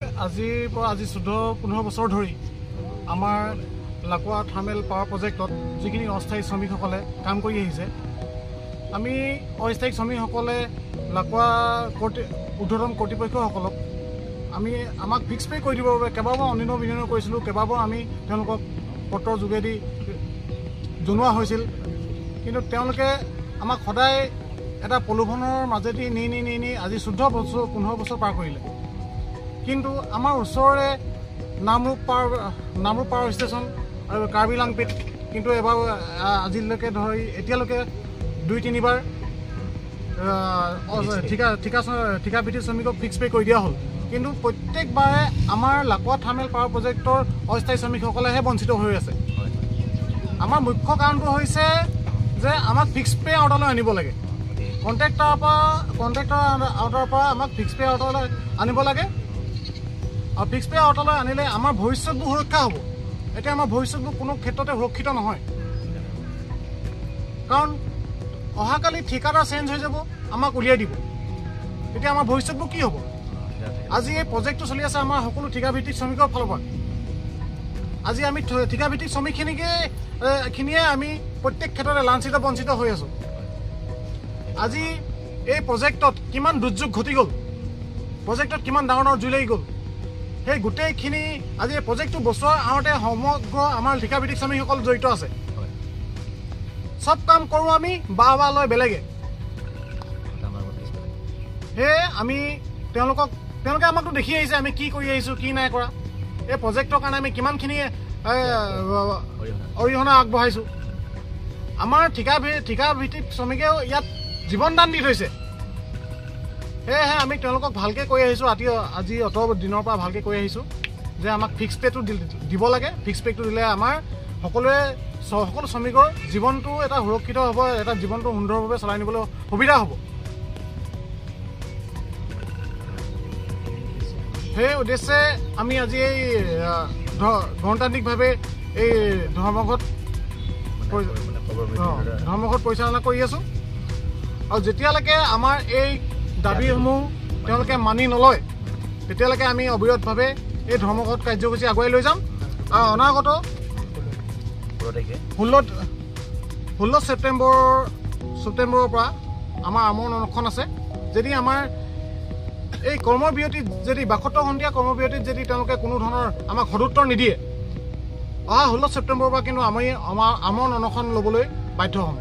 আজি 14-15 বছৰ ধৰি আমাৰ লাকুৱা থাৰ্মেল পাৱাৰ প্ৰজেক্টত যিখিনি অস্থায়ী শ্ৰমিকসকলে কাম কৰি আহিছে, আমি অস্থায়ী শ্ৰমিকসকলে লাকুৱা ঊৰ্ধ্বতন কৰ্তৃপক্ষসকলক আমাক ফিক্স পে কৰি দিবৰ বাবে কেইবাবাৰ অনিৰ্ণ কৰিছিলোঁ। কেইবাবাৰ আমি তেওঁলোকক পত্ৰৰ যোগেদি জনোৱা হৈছিল, কিন্তু তেওঁলোকে আমাক সদায় এটা প্ৰলোভনৰ মাজেদি নি আজি 14-15 বছৰ পাৰ কৰিলে। কিন্তু আমাৰ ওচৰৰে নামৰূপ পাৱাৰ ষ্টেচন আৰু কাৰ্বি লাংপিত কিন্তু এবাৰ আজিলৈকে ধৰি এতিয়ালৈকে 2-3বাৰ ঠিকা ভিত্তিক শ্ৰমিকক ফিক্স পে কৰি দিয়া হ'ল। কিন্তু প্ৰত্যেকবাৰে আমাৰ লাকুৱা থাৰ্মেল পাৱাৰ প্ৰজেক্টৰ অস্থায়ী শ্ৰমিকসকলেহে বঞ্চিত হৈ আছে। আমাৰ মুখ্য কাৰণটো হৈছে যে আমাক ফিক্স পে আউটলৈ আনিব লাগে। কণ্ট্ৰেক্টৰৰ পৰা আমাক ফিক্স পে আউটলৈ আনিব লাগে, আৰু ফিক্স পে আউটলৈ আনিলে আমাৰ ভৱিষ্যতবোৰ সুৰক্ষা হ'ব। এতিয়া আমাৰ ভৱিষ্যতবোৰ কোনো ক্ষেত্ৰতে সুৰক্ষিত নহয়, কাৰণ অহাকালি ঠিকাদাৰ চেঞ্জ হৈ যাব, আমাক উলিয়াই দিব। তেতিয়া আমাৰ ভৱিষ্যতবোৰ কি হ'ব? আজি এই প্ৰজেক্টটো চলি আছে আমাৰ সকলো ঠিকাভিত্তিক শ্ৰমিকৰ ফালৰ পৰা। আজি আমি ঠিকাভিত্তিক শ্ৰমিকখিনিয়ে আমি প্ৰত্যেক ক্ষেত্ৰতে লাঞ্ছিত বঞ্চিত হৈ আছোঁ। আজি এই প্ৰজেক্টত কিমান দুৰ্যোগ ঘটি গ'ল, প্ৰজেক্টত কিমান ডাঙৰ জুই লাগি গ'ল, সেই গোটেইখিনি আজি এই প্ৰজেক্টটো বচোৱাৰ আঁৰতে সমগ্ৰ আমাৰ ঠিকাভিত্তিক শ্ৰমিকসকল জড়িত আছে। চব কাম কৰোঁ আমি বাহ লয় বেলেগে। সেয়ে আমি তেওঁলোকে আমাকতো দেখি আহিছে আমি কি কৰি আহিছোঁ, কি নাই কৰা। এই প্ৰজেক্টৰ কাৰণে আমি কিমানখিনি অৰিহণা আগবঢ়াইছোঁ। আমাৰ ঠিকাভিত্তিক শ্ৰমিকেও ইয়াত জীৱন দান দি থৈছে। সেয়েহে আমি তেওঁলোকক ভালকৈ কৈ আহিছোঁ, আজি অত দিনৰ পৰা ভালকৈ কৈ আহিছোঁ যে আমাক ফিক্স পে'টো দিব লাগে। ফিক্স পে'টো দিলে আমাৰ সকলো শ্ৰমিকৰ জীৱনটো এটা সুৰক্ষিত হ'ব, এটা জীৱনটো সুন্দৰভাৱে চলাই নিবলৈ সুবিধা হ'ব। সেই উদ্দেশ্যে আমি আজি এই গণতান্ত্ৰিকভাৱে এই ধৰ্মঘট পৰিচালনা কৰি আছোঁ। আৰু যেতিয়ালৈকে আমাৰ এই দাবীসমূহ তেওঁলোকে মানি নলয়, তেতিয়ালৈকে আমি অবিৰতভাৱে এই ধৰ্মঘট কাৰ্যসূচী আগুৱাই লৈ যাম। আৰু অনাগত 16 ছেপ্টেম্বৰৰ পৰা আমাৰ আমৰণ অনশন আছে। যদি আমাৰ এই কৰ্মবিৰতিত যদি 72 ঘণ্টীয়া কৰ্মবিৰতিত যদি তেওঁলোকে কোনো ধৰণৰ আমাক সদুত্তৰ নিদিয়ে, অহা 16 ছেপ্টেম্বৰৰ পৰা কিন্তু আমি আমাৰ আমৰণ অনশন ল'বলৈ বাধ্য হ'ম।